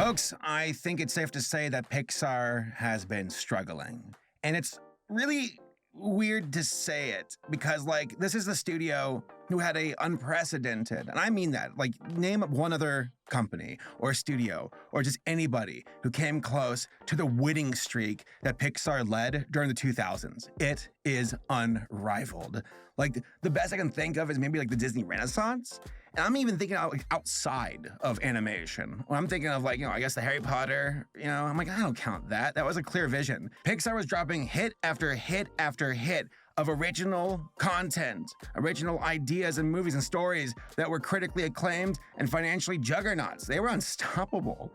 Folks, I think it's safe to say that Pixar has been struggling. And it's really weird to say it because, this is the studio who had a unprecedented, and I mean that, name one other company or studio or just anybody who came close to the winning streak that Pixar led during the 2000s. It is unrivaled. The best I can think of is maybe the Disney Renaissance. And I'm even thinking outside of animation. When I'm thinking of I guess the Harry Potter, I'm like, I don't count that. That was a clear vision. Pixar was dropping hit after hit after hit of original content, original ideas and movies and stories that were critically acclaimed and financially juggernauts. They were unstoppable.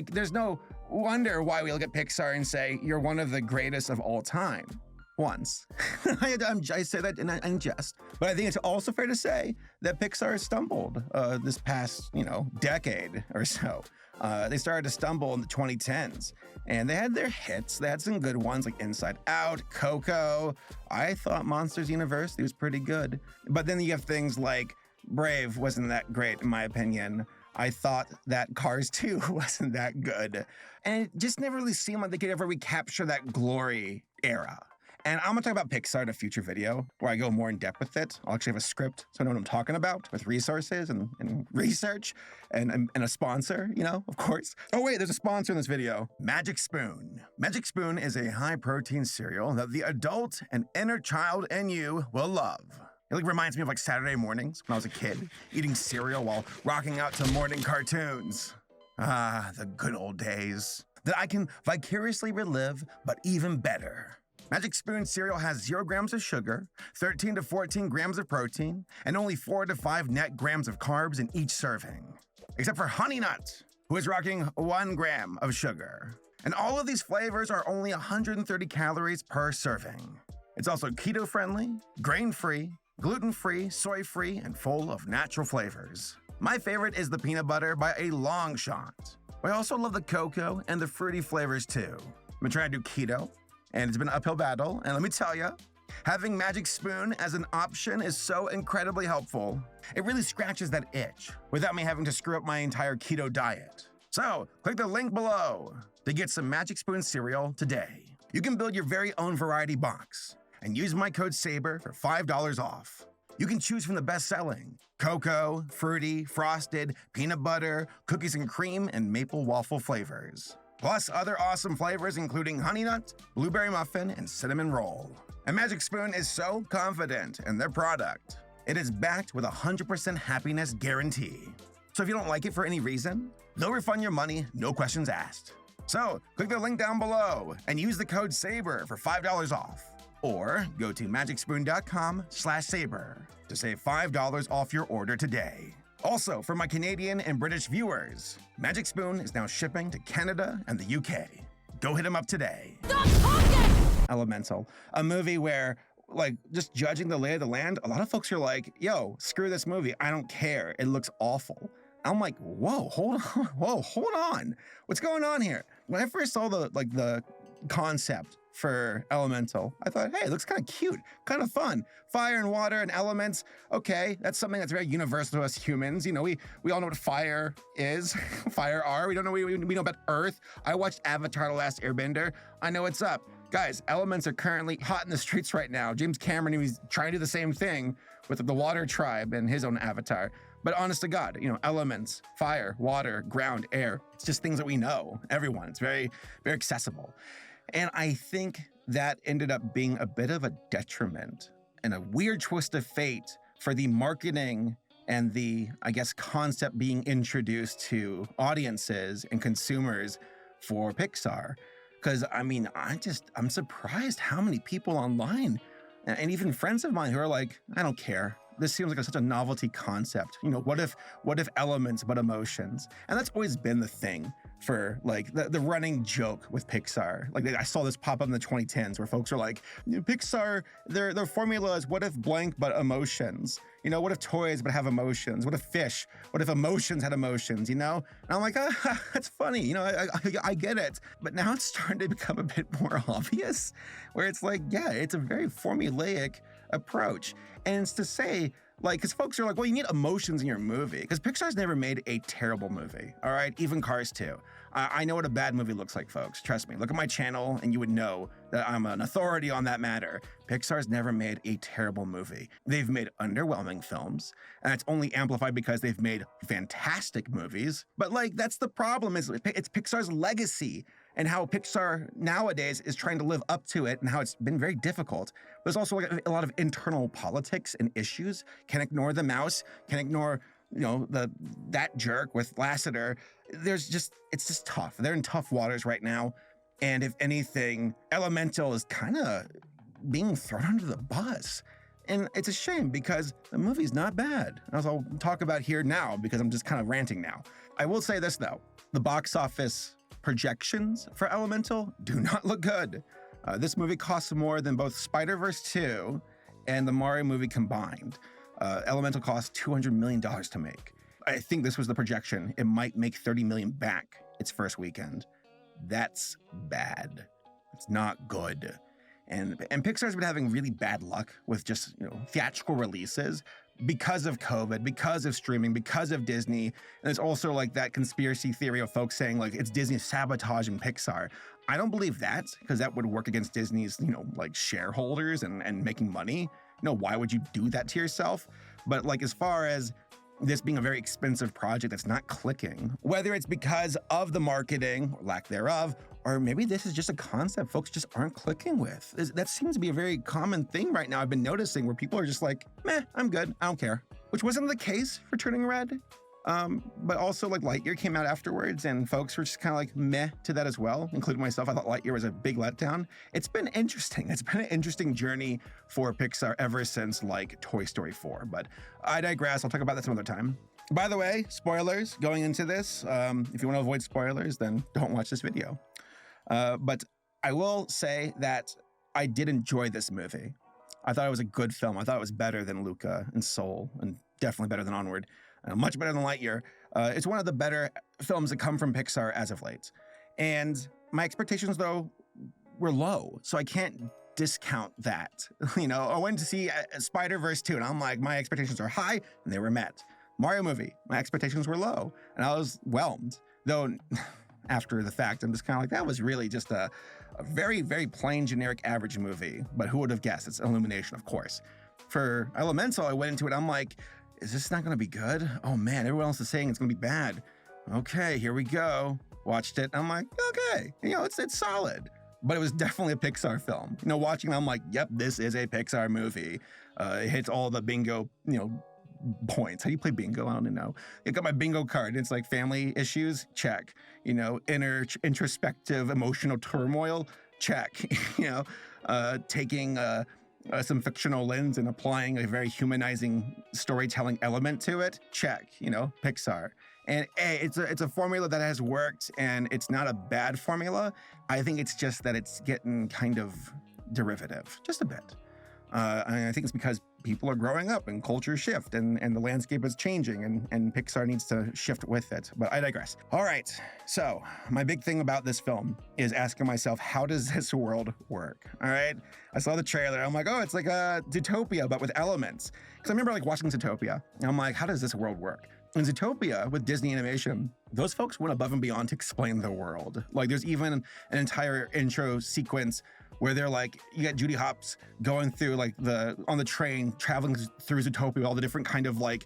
There's no wonder why we look at Pixar and say, you're one of the greatest of all time. Once. I say that in jest. But I think it's also fair to say that Pixar has stumbled this past, decade or so. They started to stumble in the 2010s. And they had their hits. They had some good ones like Inside Out, Coco. I thought Monsters University was pretty good. But then you have things like Brave wasn't that great, in my opinion. I thought that Cars 2 wasn't that good. And it just never really seemed like they could ever recapture that glory era. And I'm gonna talk about Pixar in a future video where I go more in depth with it. I'll actually have a script so I know what I'm talking about with resources and research and a sponsor, of course. Oh wait, there's a sponsor in this video. Magic Spoon. Magic Spoon is a high-protein cereal that the adult and inner child in you will love. It reminds me of Saturday mornings when I was a kid, eating cereal while rocking out to morning cartoons. Ah, the good old days that I can vicariously relive, but even better. Magic Spoon cereal has 0 grams of sugar, 13 to 14 grams of protein, and only 4 to 5 net grams of carbs in each serving. Except for Honey Nut, who is rocking 1 gram of sugar. And all of these flavors are only 130 calories per serving. It's also keto-friendly, grain-free, gluten-free, soy-free, and full of natural flavors. My favorite is the peanut butter by a long shot. I also love the cocoa and the fruity flavors too. I've been trying to do keto, and it's been an uphill battle, and let me tell you, having Magic Spoon as an option is so incredibly helpful. It really scratches that itch without me having to screw up my entire keto diet. So, click the link below to get some Magic Spoon cereal today. You can build your very own variety box and use my code SABER for $5 off. You can choose from the best-selling cocoa, fruity, frosted, peanut butter, cookies and cream, and maple waffle flavors. Plus other awesome flavors including Honey Nut, Blueberry Muffin, and Cinnamon Roll. And Magic Spoon is so confident in their product. It is backed with a 100% happiness guarantee. So if you don't like it for any reason, they'll refund your money, no questions asked. So click the link down below and use the code SABER for $5 off. Or go to magicspoon.com/saber to save $5 off your order today. Also, for my Canadian and British viewers, Magic Spoon is now shipping to Canada and the UK. Go hit them up today. Stop talking! Elemental, a movie where, just judging the lay of the land, a lot of folks are like, yo, screw this movie, I don't care, it looks awful. I'm like, whoa, hold on. What's going on here? When I first saw the concept for Elemental, I thought, hey, it looks kind of cute, kind of fun. Fire and water and elements. Okay, that's something that's very universal to us humans. We all know what fire is, fire are. We know about earth. I watched Avatar: The Last Airbender. I know what's up. Guys, elements are currently hot in the streets right now. James Cameron, he's trying to do the same thing with the water tribe and his own Avatar. But honest to God, elements, fire, water, ground, air, it's just things that we know, everyone. It's very, very accessible. And I think that ended up being a bit of a detriment and a weird twist of fate for the marketing and the, concept being introduced to audiences and consumers for Pixar. Because, I'm surprised how many people online and even friends of mine who are like, I don't care. This seems like such a novelty concept. What if elements but emotions? And that's always been the thing for the running joke with Pixar. I saw this pop up in the 2010s where folks are like, Pixar, their formula is what if blank but emotions? What if toys but have emotions? What if fish? What if emotions had emotions? And I'm like, that's funny. I get it. But now it's starting to become a bit more obvious where it's it's a very formulaic approach. And it's to say, because folks are like, well, you need emotions in your movie. Because Pixar's never made a terrible movie, all right? Even Cars 2. I know what a bad movie looks like, folks. Trust me. Look at my channel and you would know that I'm an authority on that matter. Pixar's never made a terrible movie. They've made underwhelming films, and it's only amplified because they've made fantastic movies. But like, that's the problem, is it's Pixar's legacy and how Pixar nowadays is trying to live up to it and how it's been very difficult. There's also like a lot of internal politics and issues. Can't ignore the mouse, can't ignore that jerk with Lasseter. It's just tough. They're in tough waters right now. And if anything, Elemental is kind of being thrown under the bus. And it's a shame because the movie's not bad, as I'll talk about here now because I'm just kind of ranting now. I will say this though, the box office projections for Elemental do not look good. This movie costs more than both Spider-Verse 2 and the Mario movie combined. Elemental cost $200 million to make. I think this was the projection. It might make $30 million back its first weekend. That's bad. It's not good. And Pixar's been having really bad luck with just theatrical releases because of COVID, because of streaming, because of Disney. And there's also like that conspiracy theory of folks saying like it's Disney sabotaging Pixar. I don't believe that, because that would work against Disney's, like shareholders and making money. Why would you do that to yourself? But like, as far as this being a very expensive project that's not clicking, whether it's because of the marketing or lack thereof, or maybe this is just a concept folks just aren't clicking with. That seems to be a very common thing right now I've been noticing, where people are just like, meh, I'm good, I don't care. Which wasn't the case for Turning Red. But also like Lightyear came out afterwards and folks were just kind of like meh to that as well, including myself. I thought Lightyear was a big letdown. It's been interesting. It's been an interesting journey for Pixar ever since like Toy Story 4, but I digress. I'll talk about that some other time. By the way, spoilers going into this. If you want to avoid spoilers, then don't watch this video. But I will say that I did enjoy this movie. I thought it was a good film. I thought it was better than Luca and Soul, and definitely better than Onward. Much better than Lightyear. It's one of the better films that come from Pixar as of late. And my expectations, though, were low, so I can't discount that. I went to see Spider-Verse 2, and I'm like, my expectations are high, and they were met. Mario movie, my expectations were low, and I was whelmed. Though, after the fact, I'm just kind of like, that was really just a very, very plain, generic, average movie. But who would have guessed? It's Illumination, of course. For Elemental, I went into it, I'm like, is this not gonna be good? Oh man, everyone else is saying it's gonna be bad. Okay, here we go. Watched it, I'm like, okay, it's solid. But it was definitely a Pixar film. Watching it, I'm like, yep, this is a Pixar movie. It hits all the bingo, points. How do you play bingo? I don't know. I got my bingo card. It's like family issues, check. Introspective emotional turmoil, check. Taking some fictional lens and applying a very humanizing storytelling element to it, check. Pixar. And it's a formula that has worked, and it's not a bad formula. I think it's just that it's getting kind of derivative, just a bit. I think it's because people are growing up and cultures shift and the landscape is changing and Pixar needs to shift with it. But I digress. All right, so my big thing about this film is asking myself, how does this world work? All right, I saw the trailer. I'm like, oh, it's like a Zootopia, but with elements. Because I remember like watching Zootopia, and I'm like, how does this world work? In Zootopia, with Disney Animation, those folks went above and beyond to explain the world. Like there's even an entire intro sequence where they're like, you got Judy Hopps going through like on the train, traveling through Zootopia, all the different kind of like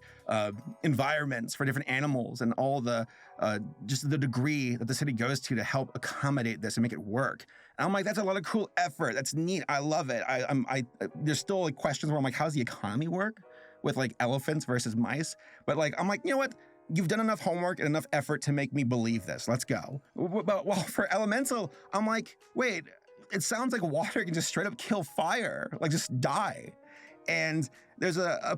environments for different animals and all the just the degree that the city goes to help accommodate this and make it work. And I'm like, that's a lot of cool effort. That's neat. I love it. There's still like questions where I'm like, how's the economy work with like elephants versus mice? But like, I'm like, you know what? You've done enough homework and enough effort to make me believe this. Let's go. But well, for Elemental, I'm like, wait, it sounds like water can just straight up kill fire, like just die. And there's a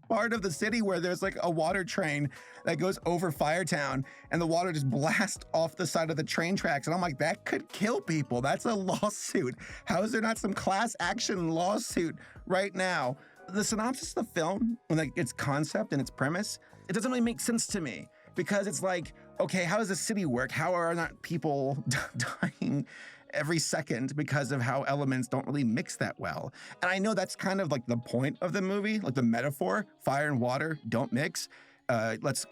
part of the city where there's like a water train that goes over Firetown and the water just blasts off the side of the train tracks. And I'm like, that could kill people. That's a lawsuit. How is there not some class action lawsuit right now? The synopsis of the film, like its concept and its premise, it doesn't really make sense to me because it's like, okay, how does the city work? How are not people dying every second because of how elements don't really mix that well? And I know that's kind of like the point of the movie, like the metaphor, fire and water don't mix. let's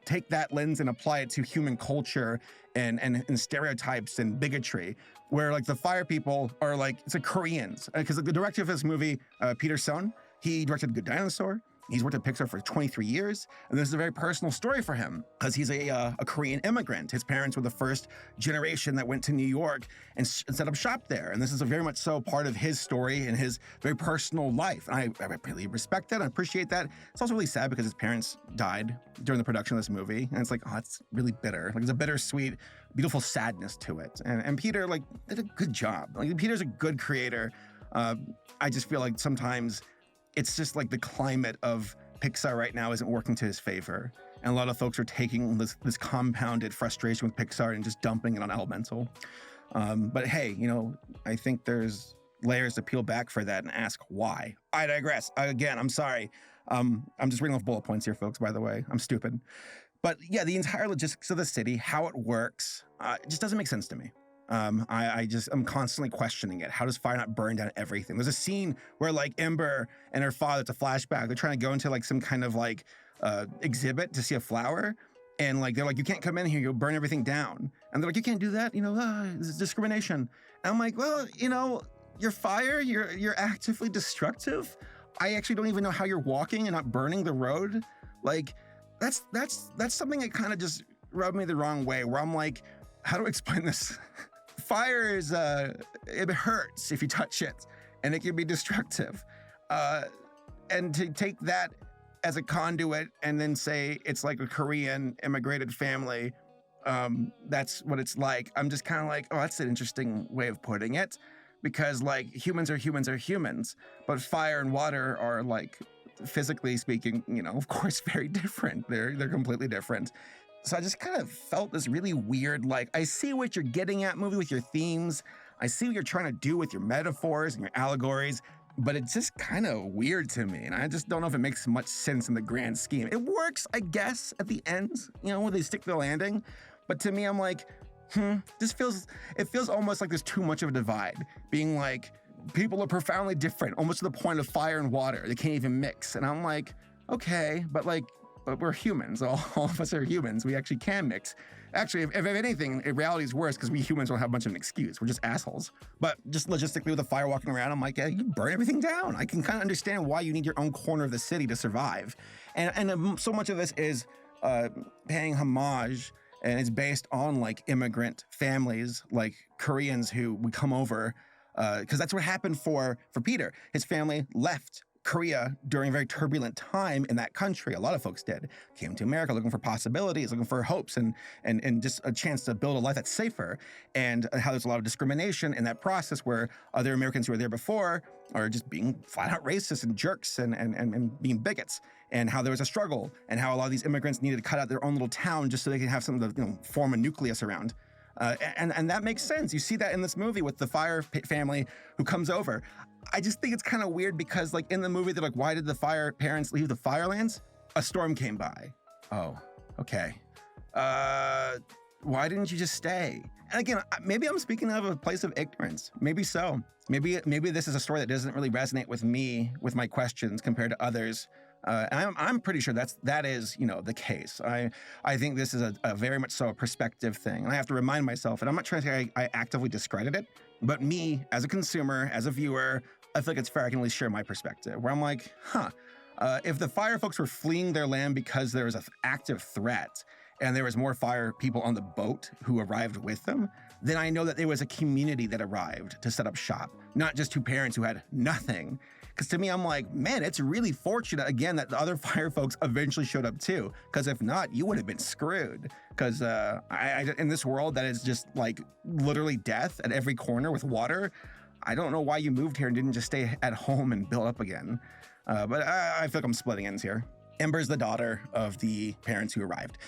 take that lens and apply it to human culture and stereotypes and bigotry, where like the fire people are like, it's like Koreans. Because the director of this movie, Peter Sohn, he directed Good Dinosaur. He's worked at Pixar for 23 years, and this is a very personal story for him because he's a Korean immigrant. His parents were the first generation that went to New York and set up shop there, and this is a very much so part of his story and his very personal life. And I really respect that. I appreciate that. It's also really sad because his parents died during the production of this movie, and it's like, oh, it's really bitter. Like, there's a bittersweet, beautiful sadness to it. And Peter like did a good job. Like, Peter's a good creator. I just feel like sometimes it's just like the climate of Pixar right now isn't working to his favor. And a lot of folks are taking this compounded frustration with Pixar and just dumping it on Elemental. But hey, you know, I think there's layers to peel back for that and ask why. I digress. Again, I'm sorry. I'm just reading off bullet points here, folks, by the way. I'm stupid. But yeah, the entire logistics of the city, how it works, it just doesn't make sense to me. I'm constantly questioning it. How does fire not burn down everything? There's a scene where like Ember and her father, it's a flashback. They're trying to go into like some kind of like exhibit to see a flower. And like, they're like, you can't come in here, you'll burn everything down. And they're like, you can't do that, you know, this is discrimination. And I'm like, well, you know, you're fire, you're actively destructive. I actually don't even know how you're walking and not burning the road. Like, that's something that kind of just rubbed me the wrong way, where I'm like, how do I explain this? Fire is, it hurts if you touch it, and it can be destructive. And to take that as a conduit and then say it's like a Korean immigrated family, that's what it's like. I'm just kind of like, oh, that's an interesting way of putting it, because like humans are humans, but fire and water are like, physically speaking, you know, of course, very different. They're completely different. So I just kind of felt this really weird, like, I see what you're getting at, movie, with your themes. I see what you're trying to do with your metaphors and your allegories, but it's just kind of weird to me. And I just don't know if it makes much sense in the grand scheme. It works, I guess, at the end, you know, when they stick the landing. But to me, I'm like, it feels almost like there's too much of a divide, being like, people are profoundly different, almost to the point of fire and water. They can't even mix. And I'm like, okay, but we're humans. All of us are humans. We actually can mix. Actually, if anything, reality is worse because we humans don't have much of an excuse. We're just assholes. But just logistically with the fire walking around, I'm like, yeah, you burn everything down. I can kind of understand why you need your own corner of the city to survive. And so much of this is paying homage, and it's based on like immigrant families, like Koreans who would come over, because that's what happened for Peter. His family left Korea during a very turbulent time in that country. A lot of folks did. Came to America looking for possibilities, looking for hopes and just a chance to build a life that's safer. And how there's a lot of discrimination in that process, where other Americans who were there before are just being flat out racist and jerks and being bigots. And how there was a struggle, and how a lot of these immigrants needed to cut out their own little town just so they could have something to, you know, form a nucleus around. And that makes sense. You see that in this movie with the fire family who comes over. I just think it's kind of weird because, like, in the movie, they're like, why did the fire parents leave the Firelands? A storm came by. Oh, okay. Why didn't you just stay? And again, maybe I'm speaking out of a place of ignorance. Maybe so. Maybe this is a story that doesn't really resonate with me, with my questions, compared to others. And I'm pretty sure that is, you know, the case. I think this is a very much so a perspective thing. And I have to remind myself, and I'm not trying to say I actively discredit it, but me, as a consumer, as a viewer, I feel like it's fair I can at least share my perspective, where I'm like, if the fire folks were fleeing their land because there was an active threat, and there was more fire people on the boat who arrived with them, then I know that there was a community that arrived to set up shop, not just two parents who had nothing. Because to me, I'm like, man, it's really fortunate, again, that the other fire folks eventually showed up too. Because if not, you would have been screwed. Because in this world that is just like literally death at every corner with water, I don't know why you moved here and didn't just stay at home and build up again. But I feel like I'm splitting ends here. Ember's the daughter of the parents who arrived.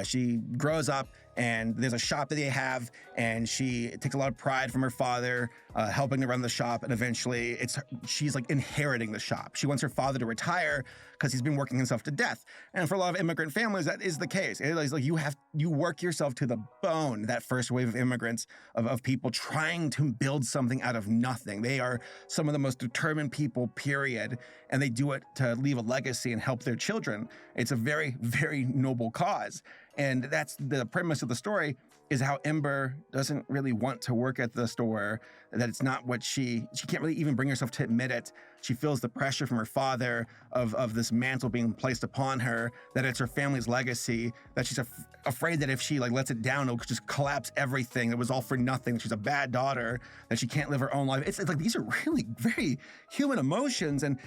She grows up, and there's a shop that they have, and she takes a lot of pride from her father, helping to run the shop, and eventually she's like inheriting the shop. She wants her father to retire because he's been working himself to death. And for a lot of immigrant families, that is the case. It's like you work yourself to the bone, that first wave of immigrants, of people trying to build something out of nothing. They are some of the most determined people, period, and they do it to leave a legacy and help their children children. It's a very, very noble cause. And that's the premise of the story, is how Ember doesn't really want to work at the store, that it's not what she can't really even bring herself to admit it. She feels the pressure from her father of this mantle being placed upon her, that it's her family's legacy, that she's afraid that if she like lets it down, it'll just collapse everything. It was all for nothing. She's a bad daughter, that she can't live her own life. It's like these are really very human emotions, and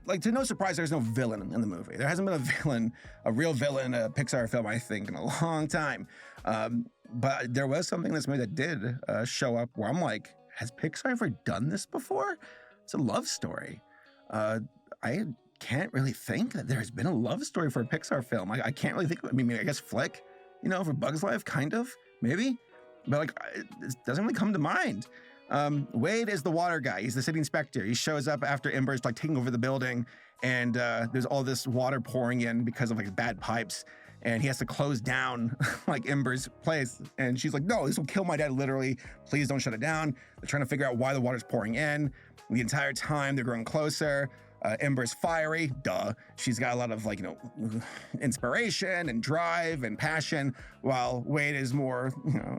like, to no surprise, there's no villain in the movie. There hasn't been a real villain in a Pixar film, I think, in a long time. But there was something in this movie that did show up where I'm like, has Pixar ever done this before? It's a love story. I can't really think that there's been a love story for a Pixar film. I can't really think. I mean, I guess Flick, for Bug's Life, kind of, maybe. But like, it doesn't really come to mind. Wade is the water guy. He's the city inspector. He shows up after Ember's like taking over the building, and there's all this water pouring in because of like bad pipes. And he has to close down like Ember's place. And she's like, no, this will kill my dad, literally. Please don't shut it down. They're trying to figure out why the water's pouring in. The entire time they're growing closer. Ember's fiery, duh. She's got a lot of like, inspiration and drive and passion, while Wade is more,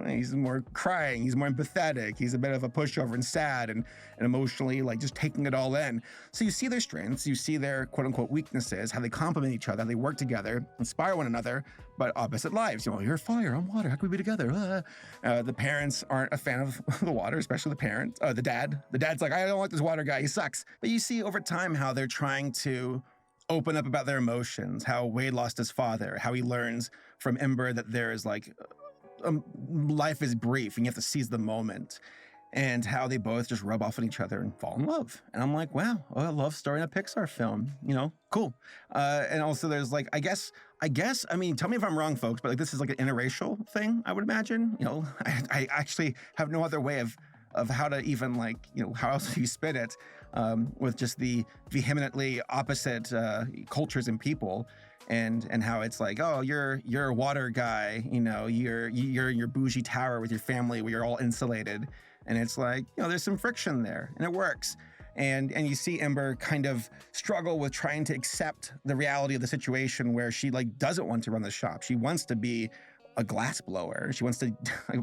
he's more crying, he's more empathetic, he's a bit of a pushover and sad and emotionally like just taking it all in. So you see their strengths, you see their quote unquote weaknesses, how they complement each other, how they work together, inspire one another, but opposite lives. You're fire, I'm water, how can we be together? The parents aren't a fan of the water, especially the dad. The dad's like, I don't like this water guy, he sucks. But you see over time how they're trying to open up about their emotions, how Wade lost his father, how he learns from Ember that there is like, life is brief and you have to seize the moment, and how they both just rub off on each other and fall in love. And I'm like, wow, a love story in a Pixar film, cool. And also there's like, I guess, I mean, tell me if I'm wrong, folks, but like this is like an interracial thing, I would imagine. I actually have no other way of how to even like, how else do you spin it with just the vehemently opposite cultures and people, and how it's like, oh, you're a water guy, you're in your bougie tower with your family where you're all insulated, and it's like, there's some friction there, and it works. And you see Ember kind of struggle with trying to accept the reality of the situation where she like doesn't want to run the shop. She wants to be a glass blower. She wants to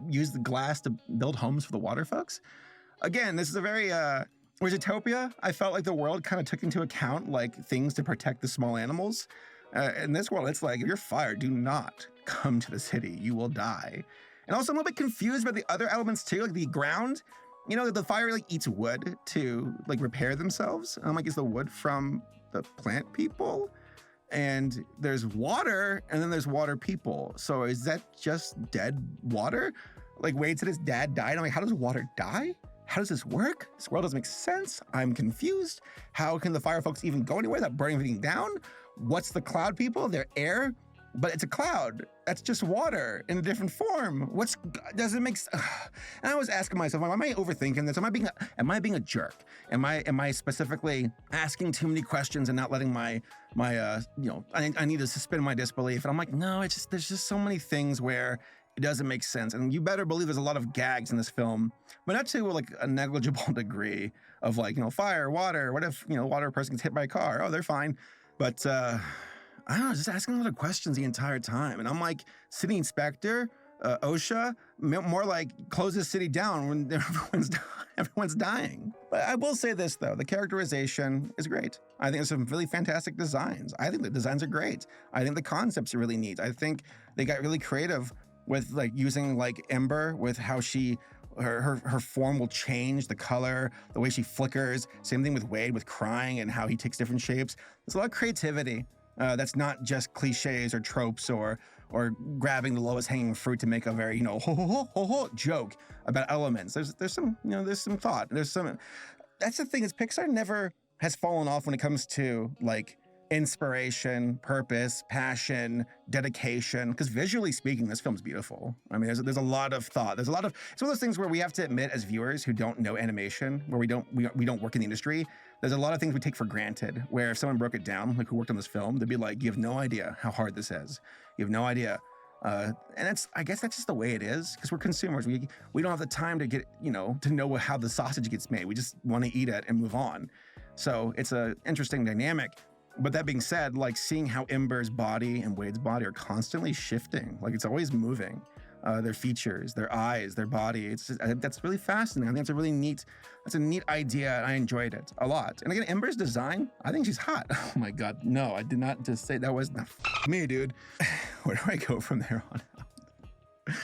use the glass to build homes for the water folks. Again, this is a very, whereas Utopia, I felt like the world kind of took into account like things to protect the small animals. In this world, it's like, if you're fired, do not come to the city. You will die. And also I'm a little bit confused about the other elements too, like the ground. The fire like eats wood to like repair themselves. I'm like, is the wood from the plant people? And there's water, and then there's water people. So is that just dead water? Like Wade said his dad died. I'm like, how does water die? How does this work? This world doesn't make sense. I'm confused. How can the fire folks even go anywhere without burning everything down? What's the cloud people? They're air, but it's a cloud. That's just water in a different form. Doesn't make sense? And I was asking myself, am I overthinking this? Am I being a jerk? Am I specifically asking too many questions and not letting my I need to suspend my disbelief? And I'm like, no, there's just so many things where it doesn't make sense. And you better believe there's a lot of gags in this film, but not to like a negligible degree of like, fire, water. What if, water person gets hit by a car? Oh, they're fine. But I don't know, just asking a lot of questions the entire time. And I'm like, city inspector, OSHA, more like close the city down when everyone's dying. But I will say this though, the characterization is great. I think there's some really fantastic designs. I think the designs are great. I think the concepts are really neat. I think they got really creative with like using like Ember, with how her form will change, the color, the way she flickers. Same thing with Wade, with crying and how he takes different shapes. There's a lot of creativity. That's not just cliches or tropes or grabbing the lowest hanging fruit to make a very, ho ho ho ho joke about elements. There's some, there's some thought. That's the thing, is Pixar never has fallen off when it comes to like inspiration, purpose, passion, dedication. Because visually speaking, this film's beautiful. I mean, there's a lot of thought. It's one of those things where we have to admit as viewers who don't know animation, where we don't work in the industry, there's a lot of things we take for granted, where if someone broke it down, like who worked on this film, they'd be like, you have no idea how hard this is. You have no idea. And I guess that's just the way it is, because we're consumers. We don't have the time to get, to know how the sausage gets made. We just want to eat it and move on. So it's an interesting dynamic. But that being said, like seeing how Ember's body and Wade's body are constantly shifting, like it's always moving. Their features, their eyes, their body. It's just, that's really fascinating. I think that's a neat idea, and I enjoyed it a lot. And again, Ember's design, I think she's hot. Oh my God, no, I did not just say that was not me, dude. Where do I go from there on out?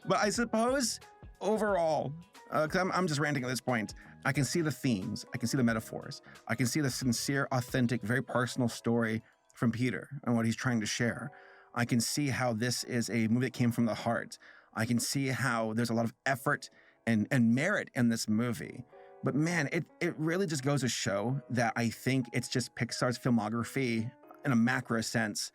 But I suppose overall, because I'm just ranting at this point, I can see the themes, I can see the metaphors, I can see the sincere, authentic, very personal story from Peter and what he's trying to share. I can see how this is a movie that came from the heart. I can see how there's a lot of effort and merit in this movie. But man, it really just goes to show that I think it's just Pixar's filmography in a macro sense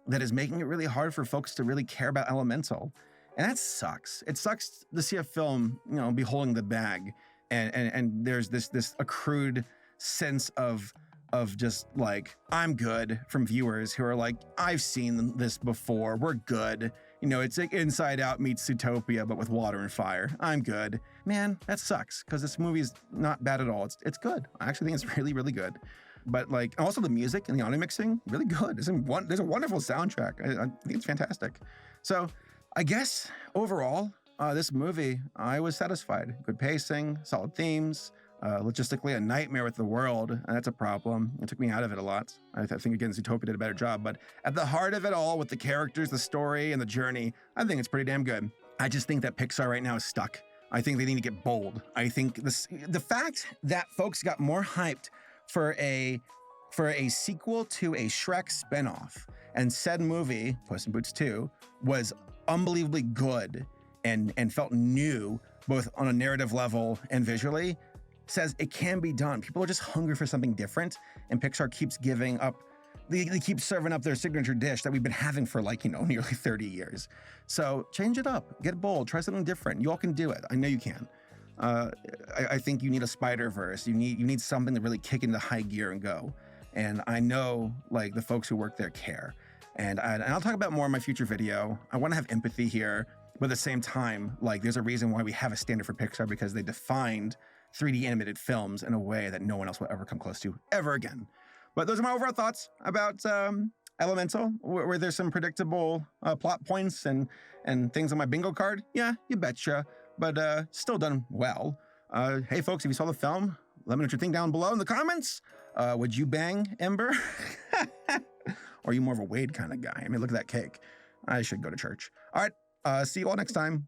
that is making it really hard for folks to really care about Elemental. And that sucks. It sucks to see a film, be holding the bag and there's this accrued sense of just like, I'm good from viewers who are like, I've seen this before, we're good. It's like Inside Out meets Zootopia, but with water and fire. I'm good. Man, that sucks, because this movie is not bad at all. It's good. I actually think it's really, really good. But like, also the music and the audio mixing, really good. There's a wonderful soundtrack. I think it's fantastic. So I guess overall, this movie, I was satisfied. Good pacing, solid themes, logistically a nightmare with the world, and that's a problem. It took me out of it a lot. I think, again, Zootopia did a better job, but at the heart of it all, with the characters, the story, and the journey, I think it's pretty damn good. I just think that Pixar right now is stuck. I think they need to get bold. I think the fact that folks got more hyped for a sequel to a Shrek spinoff, and said movie, Puss in Boots 2, was unbelievably good and felt new, both on a narrative level and visually, says it can be done. People are just hungry for something different, and Pixar keeps giving up. They keep serving up their signature dish that we've been having for nearly 30 years. So change it up, get bold, try something different. You all can do it. I know you can. I think you need a Spider-Verse. You need something to really kick into high gear and go. And I know the folks who work there care. And I'll talk about more in my future video. I want to have empathy here, but at the same time, there's a reason why we have a standard for Pixar, because they defined 3D animated films in a way that no one else will ever come close to ever again. But those are my overall thoughts about Elemental. Were there some predictable plot points and things on my bingo card? Yeah, you betcha. But still done well. Hey folks, if you saw the film, let me know what you think down below in the comments. Would you bang Ember? Or are you more of a Wade kind of guy? I mean, look at that cake. I should go to church. All right, see you all next time.